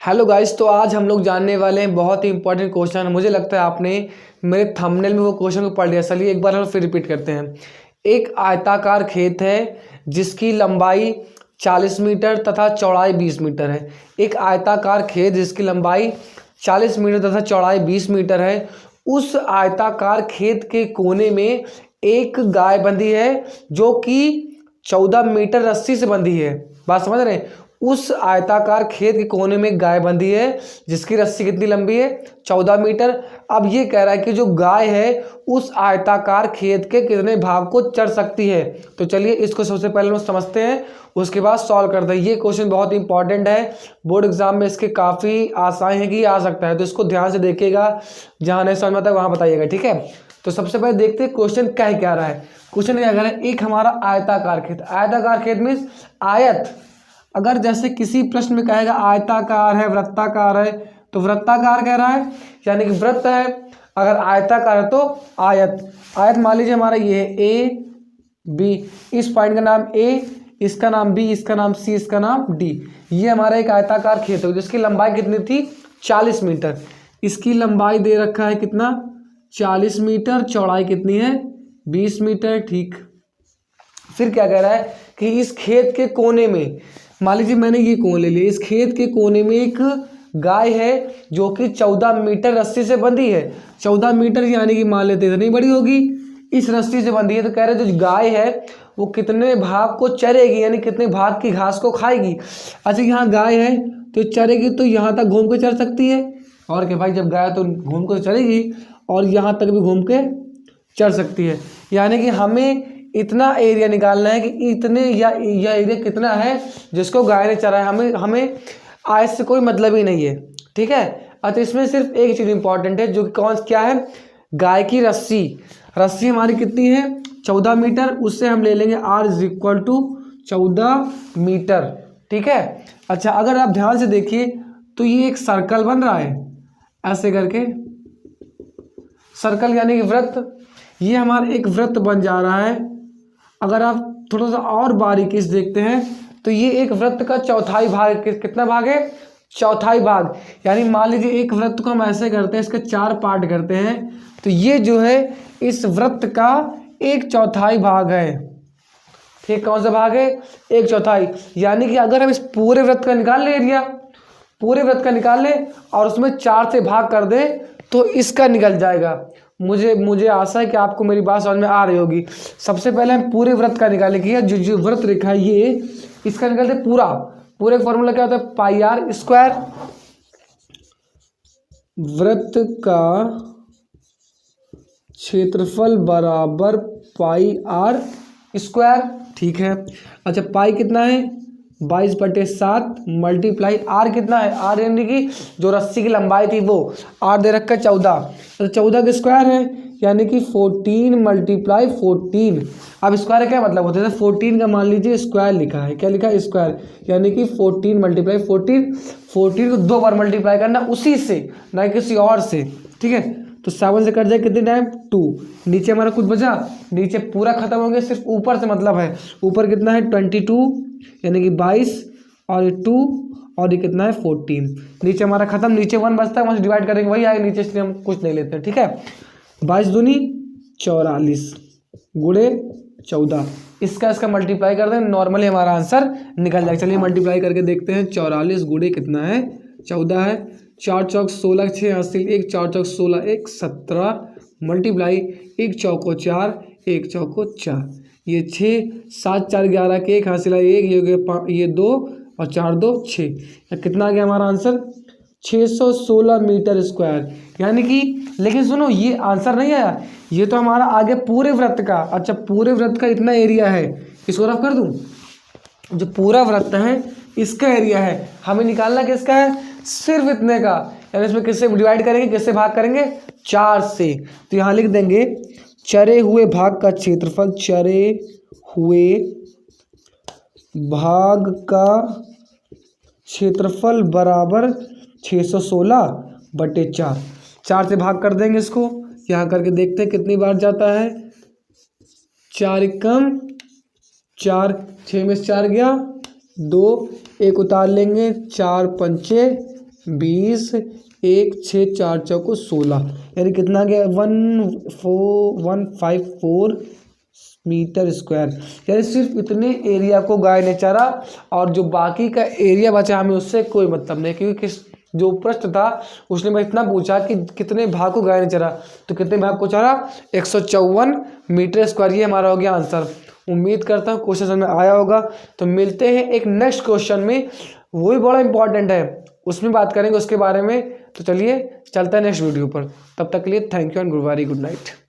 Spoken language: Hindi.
हेलो गाइस, तो आज हम लोग जानने वाले हैं बहुत ही इंपॉर्टेंट क्वेश्चन। मुझे लगता है आपने मेरे थंबनेल में वो क्वेश्चन को पढ़ लिया। चलिए एक बार हम फिर रिपीट करते हैं। एक आयताकार खेत है जिसकी लंबाई 40 मीटर तथा चौड़ाई 20 मीटर है। एक आयताकार खेत जिसकी लंबाई 40 मीटर तथा चौड़ाई 20 मीटर है। उस आयताकार खेत के कोने में एक गाय बंधी है जो कि 14 मीटर रस्सी से बंधी है। बात समझ रहे हैं? उस आयताकार खेत के कोने में गाय बंधी है जिसकी रस्सी कितनी लंबी है? 14 मीटर। अब ये कह रहा है कि जो गाय है उस आयताकार खेत के कितने भाग को चर सकती है। तो चलिए इसको सबसे पहले हम समझते हैं, उसके बाद सॉल्व करते हैं। ये क्वेश्चन बहुत ही इंपॉर्टेंट है, बोर्ड एग्जाम में इसके काफ़ी आसानी है कि आ सकता है, तो इसको ध्यान से देखिएगा। जहाँ नहीं समझ में आता है वहाँ बताइएगा, ठीक है। तो सबसे पहले देखते हैं क्वेश्चन क्या रहा है। क्वेश्चन क्या कह रहा है, एक हमारा आयताकार खेत। आयताकार खेत मीन्स आयत। अगर जैसे किसी प्रश्न में कहेगा आयताकार है, वृत्ताकार है, तो वृत्ताकार कह रहा है यानी कि वृत्त है। अगर आयताकार है तो आयत। आयत मान लीजिए हमारा ये है ए बी, इस पॉइंट का नाम ए, इसका नाम बी, इसका नाम सी, इसका नाम डी। ये हमारा एक आयताकार खेत है जिसकी लंबाई कितनी थी? 40 मीटर। इसकी लंबाई दे रखा है कितना? 40 मीटर। चौड़ाई कितनी है? 20 मीटर। ठीक। फिर क्या कह रहा है कि इस खेत के कोने में, मान लीजिए मैंने ये कोन ले लिया, इस खेत के कोने में एक गाय है जो कि 14 मीटर रस्सी से बंधी है। 14 मीटर यानी कि मान लेते इतनी बड़ी होगी, इस रस्सी से बंधी है। तो कह रहे जो गाय है वो कितने भाग को चरेगी, यानी कितने भाग की घास को खाएगी। अच्छा, यहाँ गाय है तो चरेगी तो यहाँ तक घूम के चर सकती है। और क्या भाई, जब गाय तो घूम कर चरेगी और यहाँ तक भी घूम के चर सकती है। यानी कि हमें इतना एरिया निकालना है कि इतने या यह एरिया कितना है जिसको गाय ने चरा है। हमें आय से कोई मतलब ही नहीं है, ठीक है। अच्छा, इसमें सिर्फ एक चीज़ इंपॉर्टेंट है जो कि क्या है, गाय की रस्सी। रस्सी हमारी कितनी है? 14 मीटर। उससे हम ले लेंगे R = 14 मीटर, ठीक है। अच्छा, अगर आप ध्यान से देखिए तो ये एक सर्कल बन रहा है ऐसे करके, सर्कल यानी कि वृत्त। ये हमारा एक वृत्त बन जा रहा है। अगर आप थोड़ा सा और बारीकी से देखते हैं तो ये एक वृत्त का चौथाई भाग, कितना भाग है? चौथाई भाग। यानी मान लीजिए एक वृत्त को हम ऐसे करते हैं, इसके 4 पार्ट करते हैं, तो ये जो है इस वृत्त का 1/4 भाग है। ठीक, कौन सा भाग है? 1/4। यानी कि अगर हम इस पूरे वृत्त का निकाल ले एरिया, पूरे वृत्त का निकाल ले और उसमें 4 से भाग कर दे तो इसका निकल जाएगा। मुझे आशा है कि आपको मेरी बात समझ में आ रही होगी। सबसे पहले हम पूरे वृत्त का निकालें कि जो वृत्त रेखा है ये, इसका निकालते पूरे का फॉर्मूला क्या होता है? πr²। वृत्त का क्षेत्रफल बराबर πr², ठीक है। अच्छा, पाई कितना है? 22/7 मल्टीप्लाई आर कितना है? आर यानी कि जो रस्सी की लंबाई थी वो, आर दे रखा है 14, तो 14 का स्क्वायर है यानी कि 14 × 14। अब स्क्वायर क्या मतलब होता है? 14 का मान लीजिए स्क्वायर लिखा है, क्या लिखा है? स्क्वायर। यानी कि 14 × 14, 14 को 2 बार मल्टीप्लाई करना उसी से, ना किसी और से, ठीक है। तो 7 से कट जाए कितने टाइम? 2। नीचे हमारा कुछ बचा? नीचे पूरा खत्म हो गया, सिर्फ ऊपर से मतलब है। ऊपर कितना है? 22 यानी कि 22, और ये 2, और ये कितना है? 14। नीचे हमारा खत्म, नीचे 1 बचता है, वहाँ से डिवाइड करेंगे वही आएगा नीचे, इसलिए हम कुछ नहीं लेते हैं, ठीक है। 22 दूनी 44 गुणे 14, इसका मल्टीप्लाई कर दें, नॉर्मली हमारा आंसर निकल जाएगा। चलिए मल्टीप्लाई करके देखते हैं। 44 गुणे कितना है? 14 है। 4 चौक 16, 6 हासिल 1, 4 चौक 16, 1 17 मल्टीप्लाई 1 चौको 4, 1 चौको 4, ये 6, 7 4 11 के 1 हासिल 1, ये हो गया ये 2 और 4 2 6। कितना आ गया हमारा आंसर? 616 metre square. यानी कि, लेकिन सुनो, ये आंसर नहीं आया, ये तो हमारा आगे पूरे वृत्त का। अच्छा, पूरे वृत्त का इतना एरिया है, इसको रफ कर दूं। जो पूरा वृत्त है इसका एरिया है, हमें निकालना किसका है? सिर्फ इतने का। यानी इसमें किससे डिवाइड करेंगे, किससे भाग करेंगे? 4 से। तो यहाँ लिख देंगे चरे हुए भाग का क्षेत्रफल, चरे हुए भाग का क्षेत्रफल बराबर 616/4। 4 से भाग कर देंगे इसको, यहाँ करके देखते हैं कितनी बार जाता है। 4 एकम 4, 6 में से 4 गया, 2, 1 उतार लेंगे, 4 पंचे 20, 1, 6, 4 चौको 16, यानी कितना गया 154 मीटर स्क्वायर। यानी सिर्फ इतने एरिया को गाय ने चरा और जो बाकी का एरिया बचा हमें उससे कोई मतलब नहीं, क्योंकि जो प्रश्न था उसने मैं इतना पूछा कि कितने भाग को गाय ने चरा, तो कितने भाग को चरा 154 मीटर स्क्वायर, ये हमारा हो गया आंसर। उम्मीद करता हूँ क्वेश्चन समझ में आया होगा। तो मिलते हैं एक नेक्स्ट क्वेश्चन में, वो भी बड़ा इंपॉर्टेंट है, उसमें बात करेंगे उसके बारे में। तो चलिए चलता है नेक्स्ट वीडियो पर, तब तक के लिए thank you and good night.